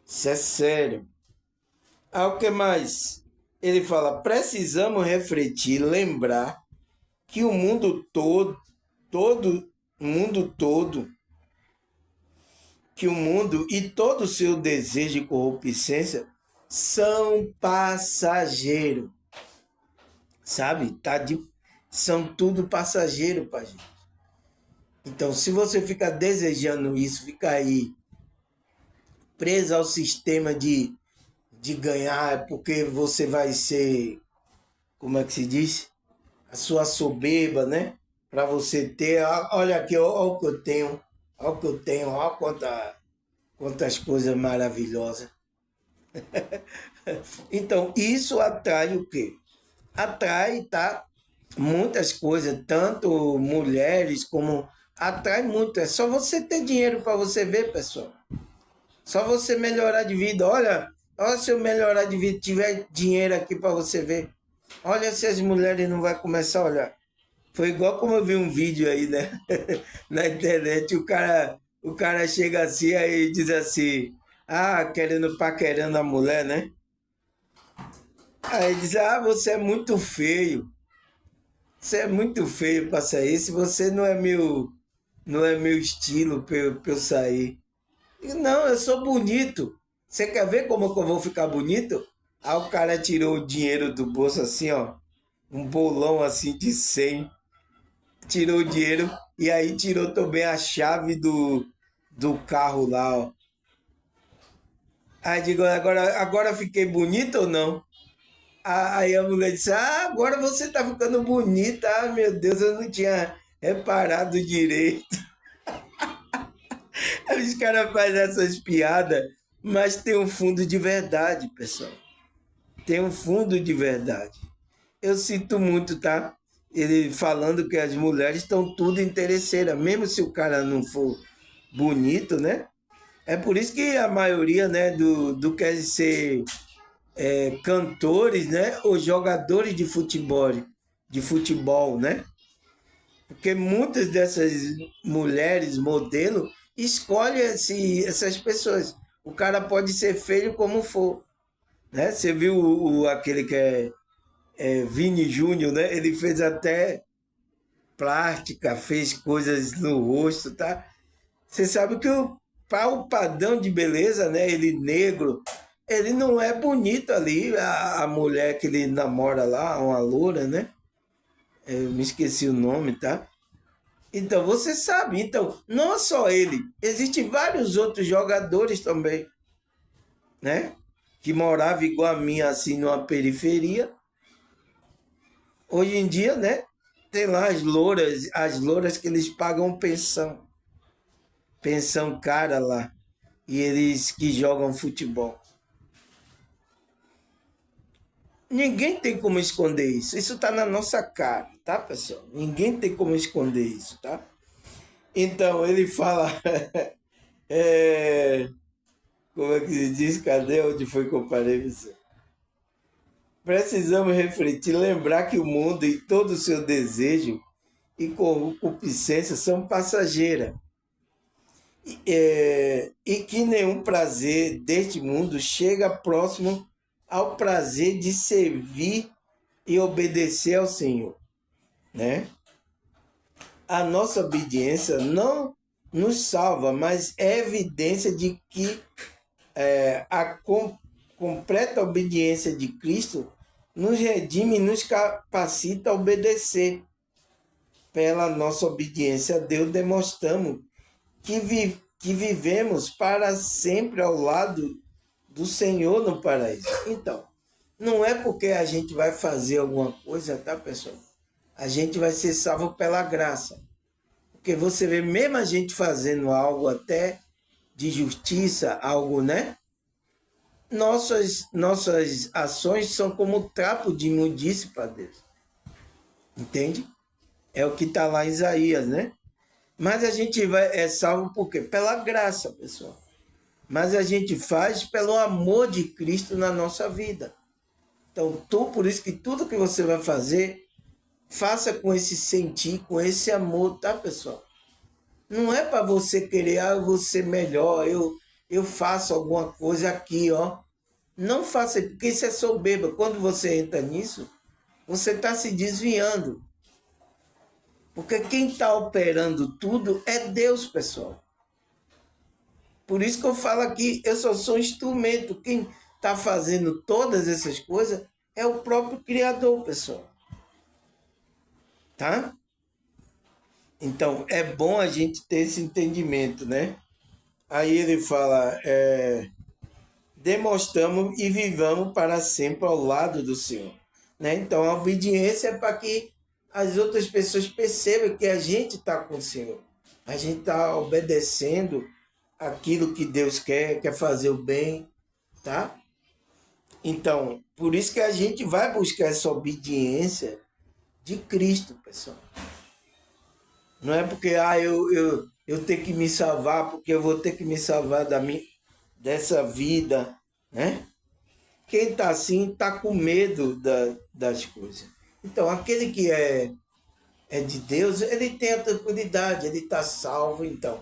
Isso é sério. O que mais? Ele fala, precisamos refletir, lembrar que o mundo todo, que o mundo e todo o seu desejo de corrupção são passageiros. Sabe? São tudo passageiro para gente. Então, se você fica desejando isso, fica aí preso ao sistema de ganhar, porque você vai ser, como é que se diz? A sua soberba, né? Para você ter, olha aqui, olha o que eu tenho, olha o que eu tenho, olha quantas coisas maravilhosas. Então, isso atrai o quê? Atrai, tá? Muitas coisas, tanto mulheres como atrai muito. É só você ter dinheiro para você ver, pessoal. Só você melhorar de vida. Olha se eu melhorar de vida, tiver dinheiro aqui para você ver. Olha se as mulheres não vão começar a olhar. Foi igual como eu vi um vídeo aí, né? Na internet, o cara chega assim aí diz assim, querendo paquerando a mulher, né? Aí diz, você é muito feio. Você é muito feio para sair. Se você não é meu estilo para eu sair. Não, eu sou bonito. Você quer ver como que eu vou ficar bonito? Aí o cara tirou o dinheiro do bolso assim, ó. Um bolão assim de 100. Tirou o dinheiro e aí tirou também a chave do carro lá, ó. Aí digo, agora fiquei bonito ou não? Aí a mulher disse, agora você tá ficando bonita. Ah, meu Deus, eu não tinha reparado direito. Aí os caras fazem essas piadas, mas tem um fundo de verdade, pessoal. Tem um fundo de verdade. Eu sinto muito, tá? Ele falando que as mulheres estão tudo interesseiras, mesmo se o cara não for bonito, né? É por isso que a maioria, né, do quer ser cantores, né, ou jogadores de futebol, né? Porque muitas dessas mulheres, modelo, escolhem essas pessoas. O cara pode ser feio como for, né? Você viu aquele que é Vini Júnior, né? Ele fez até plástica, fez coisas no rosto, tá? Você sabe que para o padrão de beleza, né? Ele negro, ele não é bonito ali. A mulher que ele namora lá, uma loura, né? Eu me esqueci o nome, tá? Então, você sabe. Então, não é só ele. Existem vários outros jogadores também, né? Que moravam igual a mim, assim, numa periferia. Hoje em dia, né? Tem lá as louras que eles pagam pensão. Pensão cara lá. E eles que jogam futebol. Ninguém tem como esconder isso. Isso está na nossa cara, tá, pessoal? Ninguém tem como esconder isso, tá? Então, ele fala. é, como é que se diz? Cadê onde foi que eu parei você? Precisamos refletir, lembrar que o mundo e todo o seu desejo e concupiscência são passageiras. E que nenhum prazer deste mundo chega próximo ao prazer de servir e obedecer ao Senhor, né? A nossa obediência não nos salva, mas é evidência de que a completa obediência de Cristo nos redime e nos capacita a obedecer. Pela nossa obediência a Deus, demonstramos que vivemos para sempre ao lado do Senhor no paraíso. Então, não é porque a gente vai fazer alguma coisa, tá, pessoal? A gente vai ser salvo pela graça. Porque você vê, mesmo a gente fazendo algo até de justiça, algo, né? Nossas ações são como trapo de imundície para Deus. Entende? É o que está lá em Isaías, né? Mas a gente é salvo por quê? Pela graça, pessoal. Mas a gente faz pelo amor de Cristo na nossa vida. Então, por isso que tudo que você vai fazer, faça com esse sentir, com esse amor, tá, pessoal? Não é para você querer, eu vou ser melhor, eu faço alguma coisa aqui, ó. Não faça, porque isso é soberba. Quando você entra nisso, você está se desviando. Porque quem está operando tudo é Deus, pessoal. Por isso que eu falo aqui, eu só sou um instrumento. Quem está fazendo todas essas coisas é o próprio Criador, pessoal. Tá? Então, é bom a gente ter esse entendimento, né? Aí ele fala, demonstramos e vivamos para sempre ao lado do Senhor. Né? Então, a obediência é para que as outras pessoas percebam que a gente está com o Senhor. A gente está obedecendo aquilo que Deus quer fazer o bem, tá? Então, por isso que a gente vai buscar essa obediência de Cristo, pessoal. Não é porque eu tenho que me salvar, porque eu vou ter que me salvar dessa vida, né? Quem está assim está com medo das coisas. Então, aquele que é de Deus, ele tem a tranquilidade, ele está salvo. Então,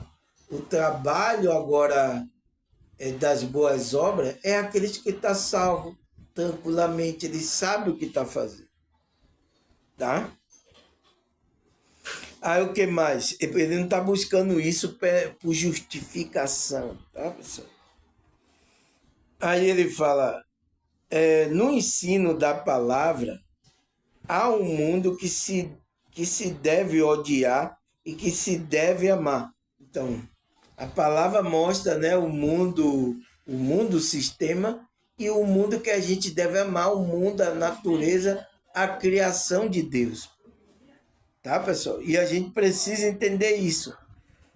o trabalho agora das boas obras é aqueles que estão salvos tranquilamente, ele sabe o que está fazendo, tá? Aí o que mais? Ele não está buscando isso por justificação, tá, pessoal? Aí ele fala, no ensino da palavra, há um mundo que se deve odiar e que se deve amar. Então, a palavra mostra, né, o mundo, o sistema, e o mundo que a gente deve amar, o mundo, a natureza, a criação de Deus. Tá, pessoal? E a gente precisa entender isso,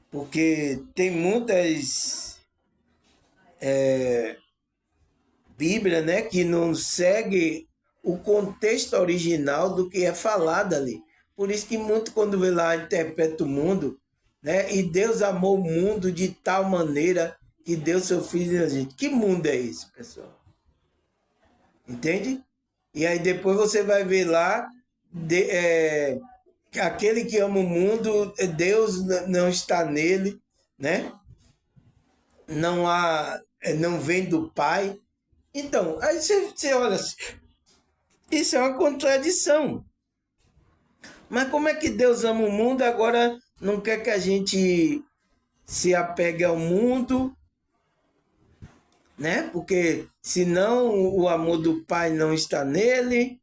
porque tem muitas Bíblias, né, que não segue o contexto original do que é falado ali. Por isso que muito quando vê lá interpreta o mundo, né, e Deus amou o mundo de tal maneira que deu seu filho a gente. Que mundo é esse, pessoal? Entende? E aí depois você vai ver lá aquele que ama o mundo, Deus não está nele, né? Não há, não vem do Pai. Então, aí você olha, isso é uma contradição. Mas como é que Deus ama o mundo agora não quer que a gente se apegue ao mundo, né? Porque senão o amor do Pai não está nele.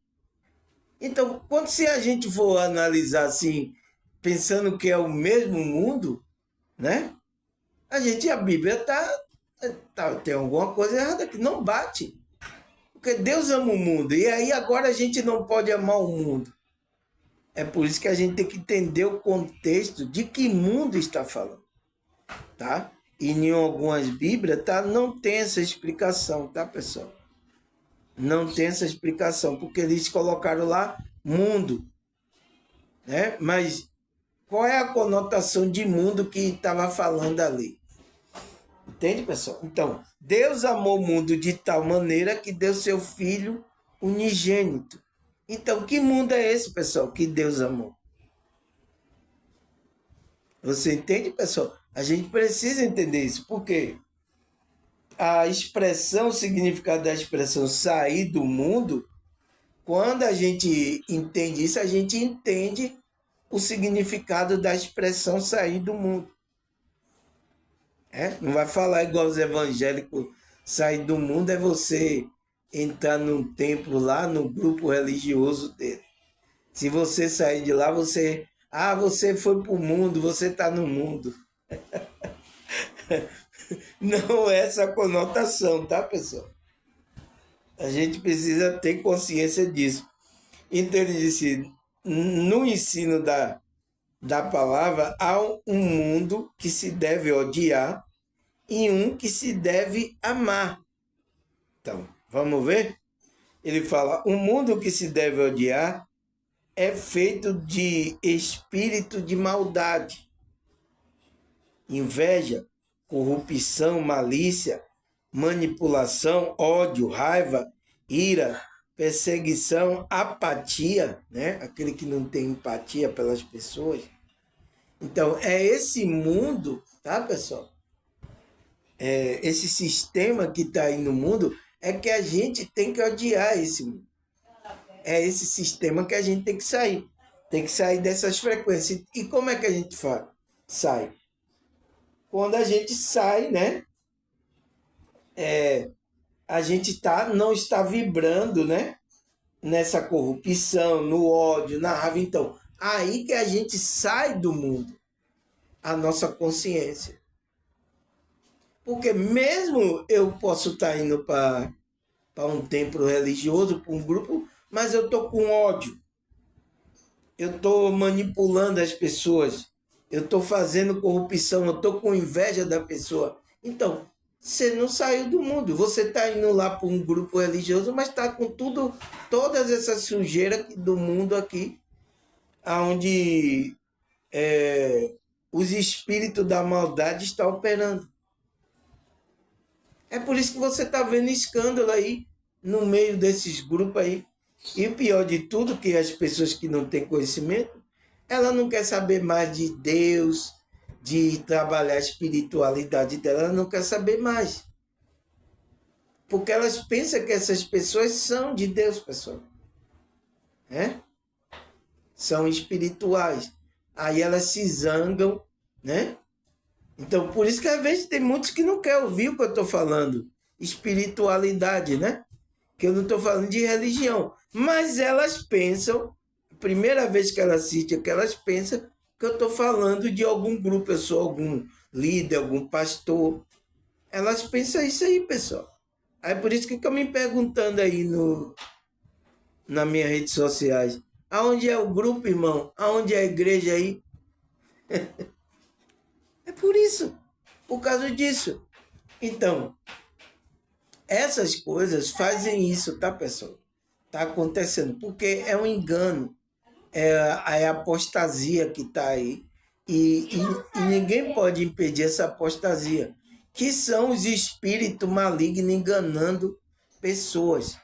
Então, quando se a gente for analisar assim, pensando que é o mesmo mundo, né? A Bíblia tem alguma coisa errada que não bate. Porque Deus ama o mundo. E aí agora a gente não pode amar o mundo. É por isso que a gente tem que entender o contexto de que mundo está falando, tá? E em algumas Bíblias, tá? Não tem essa explicação, tá, pessoal? Não tem essa explicação, porque eles colocaram lá mundo, né? Mas qual é a conotação de mundo que estava falando ali? Entende, pessoal? Então, Deus amou o mundo de tal maneira que deu seu Filho unigênito. Então, que mundo é esse, pessoal, que Deus amou? Você entende, pessoal? A gente precisa entender isso, porque a expressão, o significado da expressão sair do mundo, quando a gente entende isso, a gente entende o significado da expressão sair do mundo. Não vai falar igual os evangélicos, sair do mundo é você entrar num templo lá, no grupo religioso dele. Se você sair de lá, você foi para o mundo, você está no mundo. Não é essa conotação, tá, pessoal? A gente precisa ter consciência disso. Então ele disse, no ensino da palavra, há um mundo que se deve odiar e um que se deve amar. Então, vamos ver? Ele fala, o mundo que se deve odiar é feito de espírito de maldade, inveja, corrupção, malícia, manipulação, ódio, raiva, ira, perseguição, apatia, né? Aquele que não tem empatia pelas pessoas. Então, é esse mundo, tá, pessoal? Esse sistema que está aí no mundo é que a gente tem que odiar esse mundo. É esse sistema que a gente tem que sair. Tem que sair dessas frequências. E como é que a gente sai? Quando a gente sai, né? A gente não está vibrando, né? Nessa corrupção, no ódio, na raiva. Então, aí que a gente sai do mundo, a nossa consciência. Porque mesmo eu posso estar indo para um templo religioso, para um grupo, mas eu estou com ódio. Eu estou manipulando as pessoas. Eu estou fazendo corrupção. Eu estou com inveja da pessoa. Então, você não saiu do mundo. Você está indo lá para um grupo religioso, mas está com todas essas sujeiras do mundo aqui, onde os espíritos da maldade estão operando. É por isso que você está vendo escândalo aí no meio desses grupos aí. E o pior de tudo, que as pessoas que não têm conhecimento, ela não quer saber mais de Deus, de trabalhar a espiritualidade dela, ela não quer saber mais. Porque elas pensam que essas pessoas são de Deus, pessoal. Né? São espirituais. Aí elas se zangam, né? Então, por isso que às vezes tem muitos que não querem ouvir o que eu estou falando. Espiritualidade, né? Que eu não estou falando de religião. Mas elas pensam, a primeira vez que elas assistem, que elas pensam que eu estou falando de algum grupo, eu sou algum líder, algum pastor. Elas pensam isso aí, pessoal. Aí por isso que ficam me perguntando aí nas minhas redes sociais. Aonde é o grupo, irmão? Aonde é a igreja aí? É por isso. Por causa disso. Então, essas coisas fazem isso, tá, pessoal? Tá acontecendo. Porque é um engano. É a apostasia que está aí. E ninguém pode impedir essa apostasia. Que são os espíritos malignos enganando pessoas.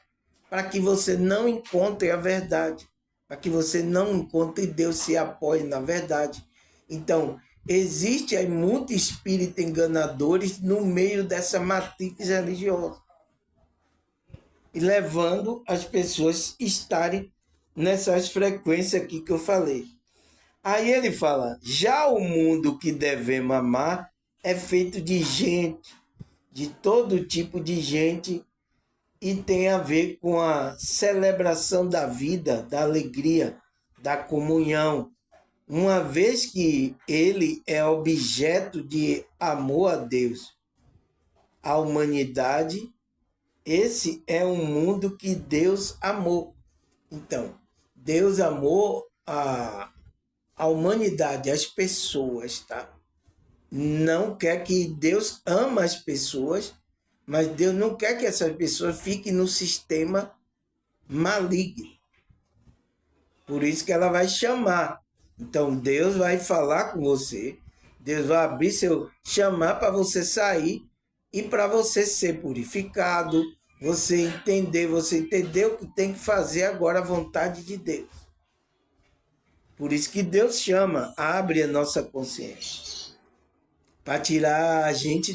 Para que você não encontre a verdade. Para que você não encontre Deus, se apoie na verdade. Então, existe aí muito espírito enganadores no meio dessa matrix religiosa. E levando as pessoas a estarem nessas frequências aqui que eu falei. Aí ele fala, já o mundo que devemos amar é feito de gente, de todo tipo de gente, e tem a ver com a celebração da vida, da alegria, da comunhão. Uma vez que ele é objeto de amor a Deus, à humanidade, esse é um mundo que Deus amou. Então, Deus amou a humanidade, as pessoas, tá? Não quer que Deus ama as pessoas, mas Deus não quer que essas pessoas fiquem no sistema maligno. Por isso que ela vai chamar. Então, Deus vai falar com você, Deus vai abrir chamar para você sair e para você ser purificado, você entender o que tem que fazer agora a vontade de Deus. Por isso que Deus chama, abre a nossa consciência, para tirar a gente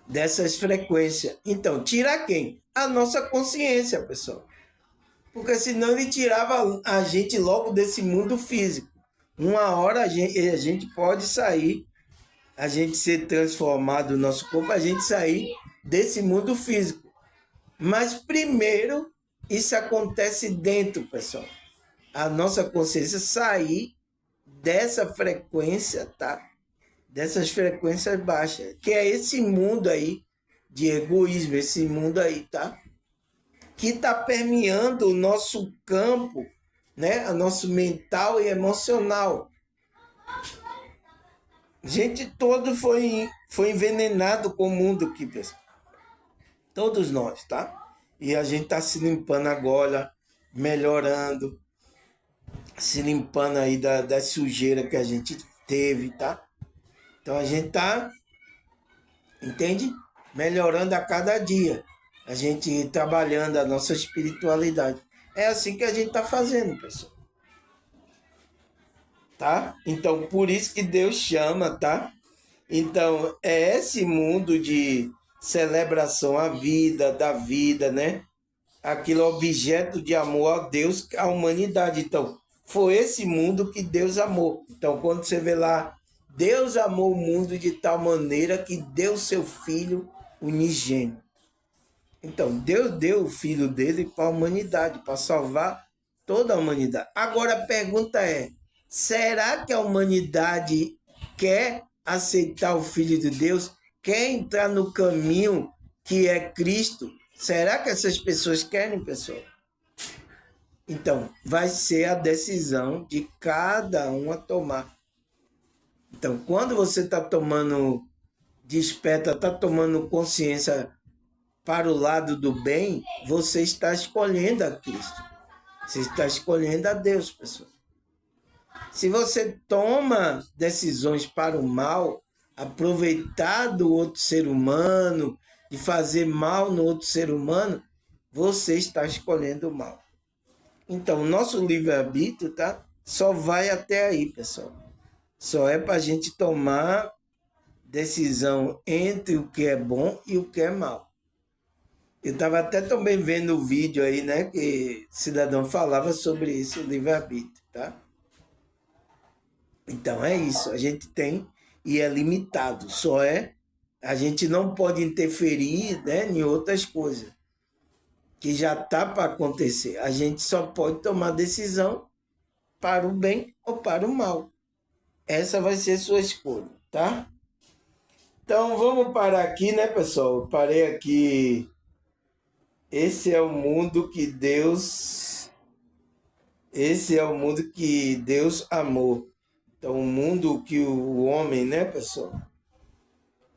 dessas frequências. Então, tirar quem? A nossa consciência, pessoal. Porque senão ele tirava a gente logo desse mundo físico. Uma hora a gente pode sair, a gente ser transformado no nosso corpo, a gente sair desse mundo físico. Mas primeiro, isso acontece dentro, pessoal. A nossa consciência sair dessa frequência, tá? Dessas frequências baixas, que é esse mundo aí de egoísmo, esse mundo aí, tá? Que está permeando o nosso campo, né? O nosso mental e emocional. Gente, todo foi envenenado com o mundo aqui, pessoal. Todos nós, tá? E a gente está se limpando agora, melhorando, se limpando aí da sujeira que a gente teve, tá? Então a gente tá, entende? Melhorando a cada dia. A gente trabalhando a nossa espiritualidade. É assim que a gente tá fazendo, pessoal. Tá? Então, por isso que Deus chama, tá? Então, é esse mundo de celebração à vida, da vida, né? Aquilo objeto de amor a Deus, à humanidade. Então, foi esse mundo que Deus amou. Então, quando você vê lá, Deus amou o mundo de tal maneira que deu seu Filho unigênito. Então, Deus deu o Filho dele para a humanidade, para salvar toda a humanidade. Agora a pergunta é, será que a humanidade quer aceitar o Filho de Deus? Quer entrar no caminho que é Cristo? Será que essas pessoas querem, pessoal? Então, vai ser a decisão de cada um a tomar. Então, quando você está tomando, desperta, está tomando consciência para o lado do bem, você está escolhendo a Cristo. Você está escolhendo a Deus, pessoal. Se você toma decisões para o mal, aproveitar do outro ser humano, de fazer mal no outro ser humano, você está escolhendo o mal. Então, o nosso livre-arbítrio, tá? Só vai até aí, pessoal. Só é para a gente tomar decisão entre o que é bom e o que é mal. Eu estava até também vendo o vídeo aí, né, que o cidadão falava sobre isso, o livre-arbítrio, tá? Então é isso, a gente tem e é limitado, a gente não pode interferir, né, em outras coisas que já tá para acontecer. A gente só pode tomar decisão para o bem ou para o mal. Essa vai ser sua escolha, tá? Então vamos parar aqui, né, pessoal? Eu parei aqui. Esse é o mundo que Deus. Esse é o mundo que Deus amou. Então, o mundo que o homem, né, pessoal?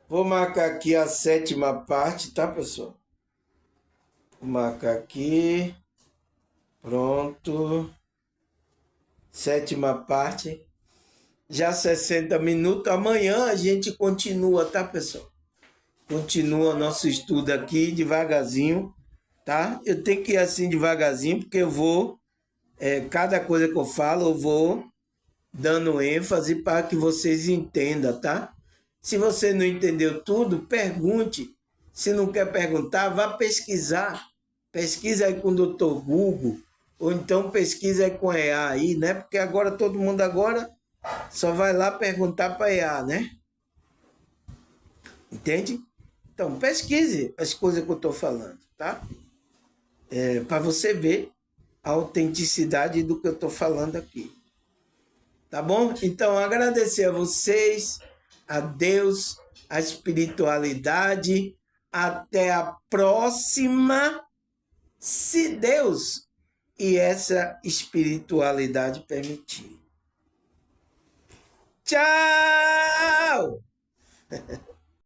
Vou marcar aqui a 7ª parte, tá, pessoal? Vou marcar aqui. Pronto. 7ª parte. Já 60 minutos. Amanhã a gente continua, tá, pessoal? Continua nosso estudo aqui devagarzinho, tá? Eu tenho que ir assim devagarzinho, porque eu vou, cada coisa que eu falo, eu vou dando ênfase para que vocês entendam, tá? Se você não entendeu tudo, pergunte. Se não quer perguntar, vá pesquisar. Pesquisa aí com o Dr. Google, ou então pesquisa aí com a EA aí, né? Porque agora todo mundo agora só vai lá perguntar para a EA, né? Entende? Então, pesquise as coisas que eu estou falando, tá? Para você ver a autenticidade do que eu estou falando aqui. Tá bom? Então, agradecer a vocês, a Deus, a espiritualidade. Até a próxima, se Deus e essa espiritualidade permitir. Tchau!